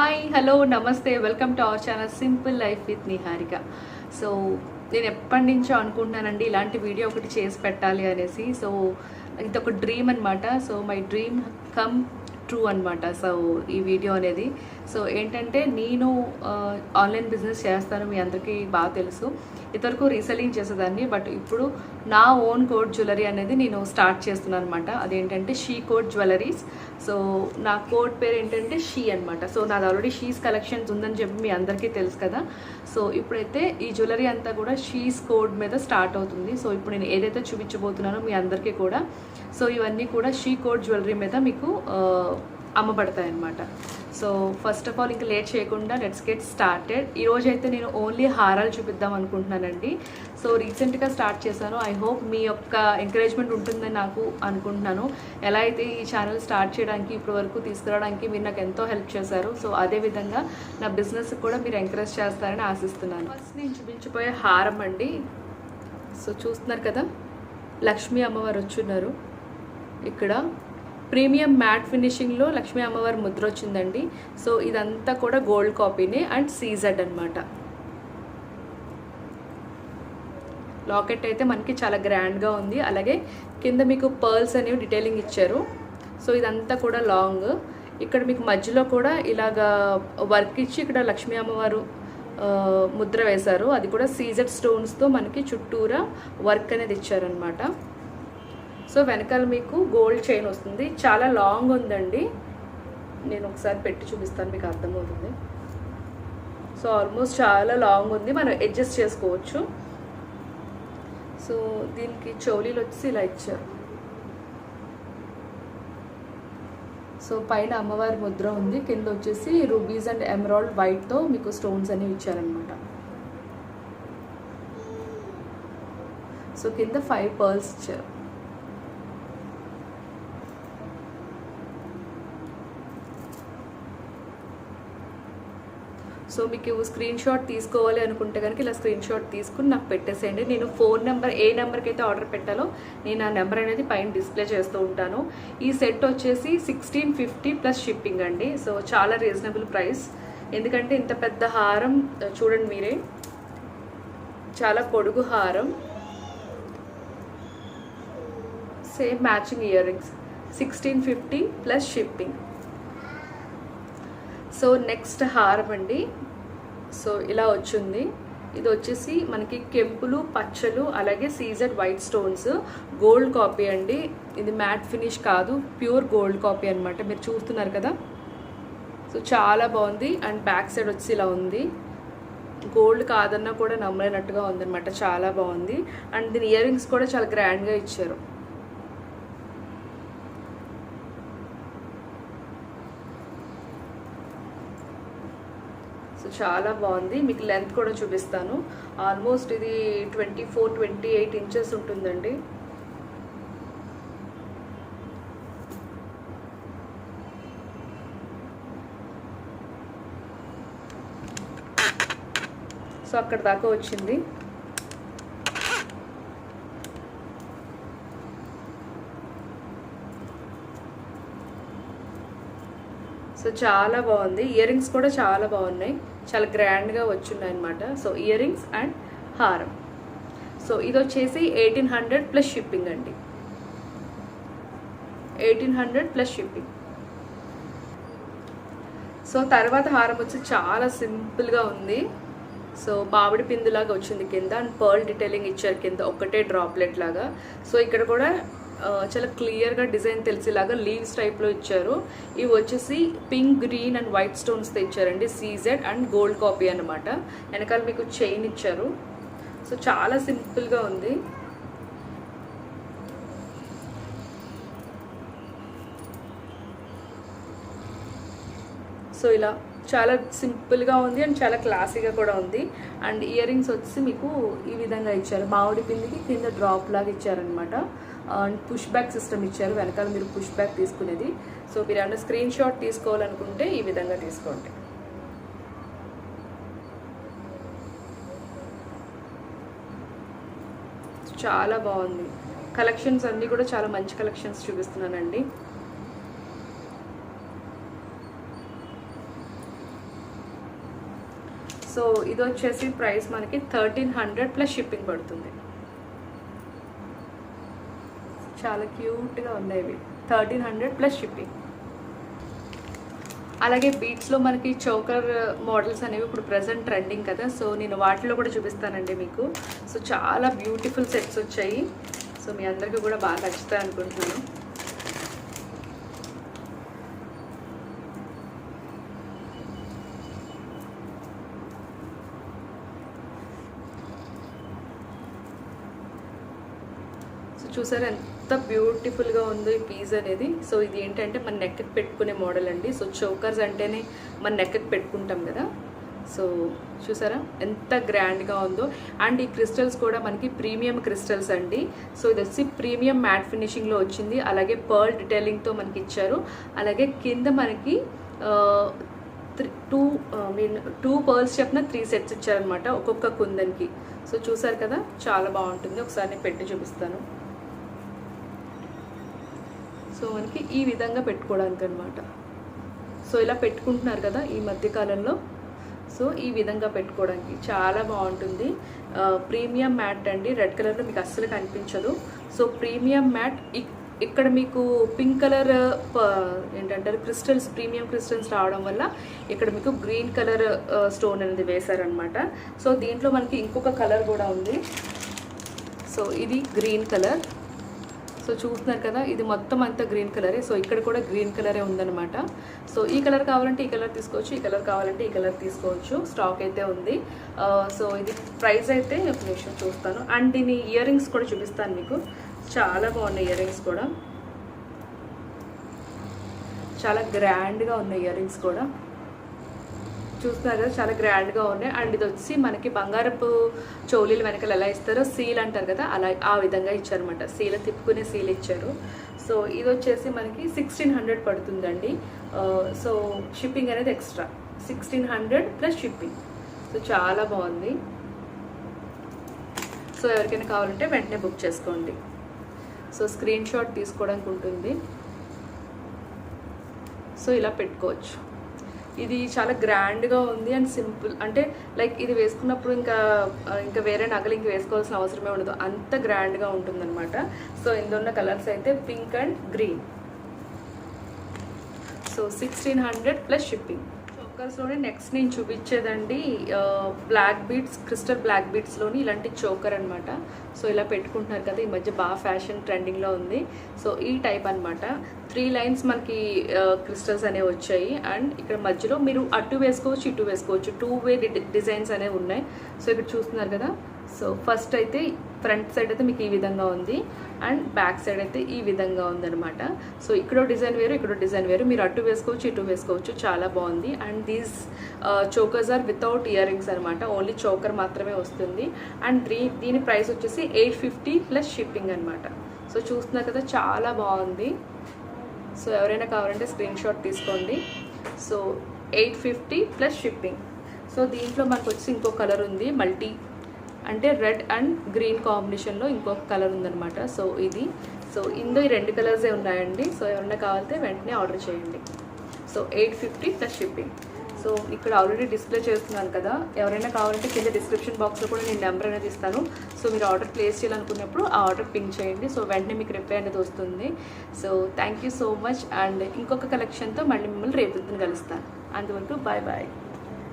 Hi hello నమస్తే welcome to our channel simple life with Niharika. So నేను ఎప్పటి నుంచో అనుకుంటున్నానండి ఇలాంటి వీడియో ఒకటి చేసి పెట్టాలి అనేసి. సో ఇది ఒక డ్రీమ్ అనమాట. So my dream come true అనమాట. సో ఈ వీడియో అనేది సో ఏంటంటే నేను ఆన్లైన్ బిజినెస్ చేస్తాను, మీ అందరికీ బాగా తెలుసు. ఇంతవరకు రీసెల్లింగ్ చేసేదాన్ని, బట్ ఇప్పుడు నా ఓన్ కోడ్ జ్యువెలరీ అనేది నేను స్టార్ట్ చేస్తున్నాను అనమాట. అదేంటంటే షీ కోడ్ జ్యువెలరీస్. సో నా కోడ్ పేరు ఏంటంటే షీ అనమాట. సో నాది ఆల్రెడీ షీస్ కలెక్షన్స్ ఉందని చెప్పి మీ అందరికీ తెలుసు కదా. సో ఇప్పుడైతే ఈ జ్యువెలరీ అంతా కూడా షీస్ కోడ్ మీద స్టార్ట్ అవుతుంది. సో ఇప్పుడు నేను ఏదైతే చూపించబోతున్నానో మీ అందరికీ కూడా, సో ఇవన్నీ కూడా షీ కోడ్ జ్యువెలరీ మీద మీకు అమ్మబడతాయి అన్నమాట. సో ఫస్ట్ ఆఫ్ ఆల్ ఇంకా లేట్ చేయకుండా లెట్స్ గెట్ స్టార్టెడ్. ఈరోజు అయితే నేను ఓన్లీ హారాలు చూపిద్దాం అనుకుంటున్నానండి. సో రీసెంట్గా స్టార్ట్ చేశాను. ఐ హోప్ మీ యొక్క ఎంకరేజ్మెంట్ ఉంటుందని నాకు అనుకుంటున్నాను. ఎలా అయితే ఈ ఛానల్ స్టార్ట్ చేయడానికి ఇప్పటి వరకు తీసుకురావడానికి మీరు నాకు ఎంతో హెల్ప్ చేశారు. సో అదేవిధంగా నా బిజినెస్ కూడా మీరు ఎంకరేజ్ చేస్తారని ఆశిస్తున్నాను. ఫస్ట్ నేను చూపించబోయే హారం అండి. సో చూస్తున్నారు కదా, లక్ష్మీ అమ్మవారు వచ్చున్నారు. ఇక్కడ ప్రీమియం మ్యాట్ ఫినిషింగ్లో లక్ష్మీ అమ్మవారి ముద్ర వచ్చిందండి. సో ఇదంతా కూడా గోల్డ్ కాపీనే అండ్ సీజెడ్ అనమాట. లాకెట్ అయితే మనకి చాలా గ్రాండ్గా ఉంది. అలాగే కింద మీకు పర్ల్స్ అనేవి డీటెయిలింగ్ ఇచ్చారు. సో ఇదంతా కూడా లాంగ్. ఇక్కడ మీకు మధ్యలో కూడా ఇలాగా వర్క్ ఇచ్చి ఇక్కడ లక్ష్మీ అమ్మవారు ముద్ర వేశారు. అది కూడా సీజెడ్ స్టోన్స్తో మనకి చుట్టూరా వర్క్ అనేది ఇచ్చారనమాట. సో వెనకాల మీకు గోల్డ్ చైన్ వస్తుంది. చాలా లాంగ్ ఉందండి. నేను ఒకసారి పెట్టి చూపిస్తాను, మీకు అర్థమవుతుంది. సో ఆల్మోస్ట్ చాలా లాంగ్ ఉంది, మనం అడ్జస్ట్ చేసుకోవచ్చు. సో దీనికి చౌలీలు వచ్చి ఇలా ఇచ్చారు. సో పైన అమ్మవారి ముద్ర ఉంది, కింద వచ్చేసి రూబీస్ అండ్ ఎమరాల్డ్ వైట్తో మీకు స్టోన్స్ అనేవి ఇచ్చారనమాట. సో కింద 5 పర్ల్స్ ఇచ్చారు. సో మీకు స్క్రీన్ షాట్ తీసుకోవాలి అనుకుంటే కనుక ఇలా స్క్రీన్ షాట్ తీసుకుని నాకు పెట్టేసేయండి. నేను ఫోన్ నెంబర్ ఏ నెంబర్కి అయితే ఆర్డర్ పెట్టాలో నేను ఆ నెంబర్ అనేది పైన డిస్ప్లే చేస్తూ ఉంటాను. ఈ సెట్ వచ్చేసి 1650 ప్లస్ షిప్పింగ్ అండి. సో చాలా రీజనబుల్ ప్రైస్. ఎందుకంటే ఇంత పెద్ద హారం చూడండి మీరే, చాలా పొడుగు హారం, same matching ear rings, 1650 plus shipping. So next హారం అండి. సో ఇలా వచ్చింది. ఇది వచ్చేసి మనకి కెంపులు, పచ్చలు, అలాగే CZ white stones, gold copy అండి. ఇది మ్యాట్ ఫినిష్ కాదు, ప్యూర్ గోల్డ్ కాపీ అనమాట. మీరు చూస్తున్నారు కదా. సో చాలా బాగుంది. అండ్ బ్యాక్ సైడ్ వచ్చి ఇలా ఉంది. గోల్డ్ కాదన్నా కూడా నమ్మలేనట్టుగా ఉందన్నమాట. చాలా బాగుంది. అండ్ దీని ఇయర్ రింగ్స్ కూడా చాలా గ్రాండ్గా ఇచ్చారు. సో చాలా బాగుంది. మీకు లెంత్ కూడా చూపిస్తాను. ఆల్మోస్ట్ ఇది 24-28 ఇంచెస్ ఉంటుందండి. సో అక్కడ దాకా వచ్చింది. సో చాలా బాగుంది. ఇయర్ రింగ్స్ కూడా చాలా బాగున్నాయి, చాలా గ్రాండ్గా వచ్చున్నాయి అనమాట. సో ఇయర్ రింగ్స్ అండ్ హారం. సో ఇది వచ్చేసి 1800 ప్లస్ షిప్పింగ్ అండి. 1800 ప్లస్ షిప్పింగ్. సో తర్వాత హారం వచ్చి చాలా సింపుల్గా ఉంది. సో మామిడి పిందులాగా వచ్చింది కింద, అండ్ పర్ల్ డీటెయిలింగ్ ఇచ్చారు కింద ఒకటే డ్రాప్లెట్ లాగా. సో ఇక్కడ కూడా చాలా క్లియర్గా డిజైన్ తెలిసేలాగా లీవ్స్ టైప్లో ఇచ్చారు. ఇవి వచ్చేసి పింక్, గ్రీన్ అండ్ వైట్ స్టోన్స్తో ఇచ్చారండి. సీజెడ్ అండ్ గోల్డ్ కాపీ అనమాట. వెనకాల మీకు చైన్ ఇచ్చారు. సో చాలా సింపుల్గా ఉంది. సో ఇలా చాలా సింపుల్గా ఉంది అండ్ చాలా క్లాసీగా కూడా ఉంది. అండ్ ఇయర్ రింగ్స్ వచ్చి మీకు ఈ విధంగా ఇచ్చారు. మామిడి పిండికి కింద డ్రాప్ లాగా ఇచ్చారనమాట. అండ్ పుష్ బ్యాక్ సిస్టమ్ ఇచ్చారు. వెనకాల మీరు పుష్ బ్యాక్ తీసుకునేది. సో మీరు ఏమన్నా స్క్రీన్ షాట్ తీసుకోవాలనుకుంటే ఈ విధంగా తీసుకోండి. చాలా బాగుంది. కలెక్షన్స్ అన్నీ కూడా చాలా మంచి కలెక్షన్స్ చూపిస్తున్నానండి. సో ఇది వచ్చేసి ప్రైస్ మనకి 1300 ప్లస్ షిప్పింగ్ పడుతుంది. చాలా క్యూట్గా ఉన్నాయి ఇవి. 1300 ప్లస్ షిప్పింగ్. అలాగే బీట్స్లో మనకి చోకర్ మోడల్స్ అనేవి ఇప్పుడు ప్రజెంట్ ట్రెండింగ్ కదా, సో నేను వాటిలో కూడా చూపిస్తానండి మీకు. సో చాలా బ్యూటిఫుల్ సెట్స్ వచ్చాయి. సో మీ అందరికీ కూడా బాగా నచ్చుతాయి అనుకుంటున్నాను. సో చూసారా ఎంత బ్యూటిఫుల్గా ఉందో ఈ పీస్ అనేది. సో ఇది ఏంటంటే మన నెక్కి పెట్టుకునే మోడల్ అండి. సో చోకర్స్ అంటేనే మన నెక్కి పెట్టుకుంటాం కదా. సో చూసారా ఎంత గ్రాండ్గా ఉందో. అండ్ ఈ క్రిస్టల్స్ కూడా మనకి ప్రీమియం క్రిస్టల్స్ అండి. సో ఇది వచ్చి ప్రీమియం మ్యాట్ ఫినిషింగ్లో వచ్చింది. అలాగే పర్ల్ డిటైలింగ్తో మనకి ఇచ్చారు. అలాగే కింద మనకి టూ పర్ల్స్ చెప్పిన 3 సెట్స్ ఇచ్చారనమాట ఒక్కొక్క కుందన్కి. సో చూసారు కదా చాలా బాగుంటుంది. ఒకసారి నేను పెట్టి చూపిస్తాను. సో మనకి ఈ విధంగా పెట్టుకోవడానికి అనమాట. సో ఇలా పెట్టుకుంటున్నారు కదా ఈ మధ్యకాలంలో. సో ఈ విధంగా పెట్టుకోవడానికి చాలా బాగుంటుంది. ప్రీమియం మ్యాట్ అండి. రెడ్ కలర్లో మీకు అస్సలు కనిపించదు. So premium matte. ఇక్కడ మీకు పింక్ కలర్ ఏంటంటారు క్రిస్టల్స్, ప్రీమియం క్రిస్టల్స్ రావడం వల్ల ఇక్కడ మీకు గ్రీన్ కలర్ స్టోన్ అనేది వేశారనమాట. సో దీంట్లో మనకి ఇంకొక కలర్ కూడా ఉంది. సో ఇది గ్రీన్ కలర్. సో చూస్తున్నారు కదా ఇది మొత్తం అంతా గ్రీన్ కలరే. సో ఇక్కడ కూడా గ్రీన్ కలరే ఉందన్నమాట. సో ఈ కలర్ కావాలంటే ఈ కలర్ తీసుకోవచ్చు, ఈ కలర్ కావాలంటే ఈ కలర్ తీసుకోవచ్చు. స్టాక్ అయితే ఉంది. సో ఇది ప్రైస్ అయితే ఒక నిమిషం చూస్తాను. అండ్ దీని ఇయర్ రింగ్స్ కూడా చూపిస్తాను మీకు. చాలా బాగున్నాయి ఇయర్ రింగ్స్ కూడా. చాలా గ్రాండ్గా ఉన్నాయి ఇయర్ రింగ్స్ కూడా. చూస్తున్నారు కదా చాలా గ్రాండ్గా ఉన్నాయి. అండ్ ఇది వచ్చి మనకి బంగారపు చోలీలు వెనకాల ఎలా ఇస్తారో సీల్ అంటారు కదా, అలా ఆ విధంగా ఇచ్చారనమాట. సీల్ తిప్పుకునే సీల్ ఇచ్చారు. సో ఇది వచ్చేసి మనకి 1600 పడుతుందండి. సో షిప్పింగ్ అనేది ఎక్స్ట్రా 1600 ప్లస్ షిప్పింగ్. సో చాలా బాగుంది. సో ఎవరికైనా కావాలంటే వెంటనే బుక్ చేసుకోండి. సో స్క్రీన్ షాట్ తీసుకోవడానికి ఉంటుంది. సో ఇలా పెట్టుకోవచ్చు. ఇది చాలా గ్రాండ్గా ఉంది అండ్ సింపుల్. అంటే లైక్ ఇది వేసుకున్నప్పుడు ఇంకా వేరే నగలు ఇంక వేసుకోవాల్సిన అవసరమే ఉండదు, అంత గ్రాండ్గా ఉంటుందన్నమాట. సో ఇందులో ఉన్న కలర్స్ అయితే pink and green. So 1600 plus shipping. చోకర్స్లోనే నెక్స్ట్ నేను చూపించేదండి బ్లాక్ బీడ్స్, క్రిస్టల్ బ్లాక్ బీడ్స్లోని ఇలాంటి చోకర్ అనమాట. సో ఇలా పెట్టుకుంటున్నారు కదా, ఈ మధ్య బాగా ఫ్యాషన్ ట్రెండింగ్లో ఉంది. సో ఈ టైప్ అనమాట. 3 లైన్స్ మనకి క్రిస్టల్స్ అనేవి వచ్చాయి. అండ్ ఇక్కడ మధ్యలో మీరు అటు వేసుకోవచ్చు ఇటు వేసుకోవచ్చు. 2 వే డిజైన్స్ అనేవి ఉన్నాయి. సో ఇక్కడ చూస్తున్నారు కదా. సో ఫస్ట్ అయితే ఫ్రంట్ సైడ్ అయితే మీకు ఈ విధంగా ఉంది అండ్ బ్యాక్ సైడ్ అయితే ఈ విధంగా ఉందన్నమాట. సో ఇక్కడ డిజైన్ వేరు, ఇక్కడ డిజైన్ వేరు. మీరు అటు వేసుకోవచ్చు ఇటు వేసుకోవచ్చు. చాలా బాగుంది. And these chokers are without ear rings అనమాట. ఓన్లీ చోకర్ మాత్రమే వస్తుంది. అండ్ దీని ప్రైస్ వచ్చేసి 850 ప్లస్ షిప్పింగ్ అనమాట. సో చూస్తున్నారు కదా చాలా బాగుంది. సో ఎవరైనా కావాలంటే స్క్రీన్ షాట్ తీసుకోండి. So 850 plus shipping. సో దీంట్లో మనకు వచ్చి ఇంకో కలర్ ఉంది, మల్టీ అంటే రెడ్ అండ్ గ్రీన్ కాంబినేషన్లో ఇంకొక కలర్ ఉందన్నమాట. సో ఇది. సో ఇందులో ఈ 2 కలర్సే ఉన్నాయండి. సో ఎవరైనా కావాలంటే వెంటనే ఆర్డర్ చేయండి. So 850 plus shipping. సో ఇక్కడ ఆల్రెడీ డిస్ప్లే చేస్తున్నాను కదా, ఎవరైనా కావాలంటే కింద డిస్క్రిప్షన్ బాక్స్లో కూడా నేను నెంబర్ అనేది ఇస్తాను. సో మీరు ఆర్డర్ ప్లేస్ చేయాలనుకున్నప్పుడు ఆ ఆర్డర్ పింక్ చేయండి. సో వెంటనే మీకు రిప్లై అనేది వస్తుంది. So thank you so much. And ఇంకొక కలెక్షన్తో మళ్ళీ మిమ్మల్ని రేపు కలుస్తాను. అంతవరకు బాయ్ బాయ్.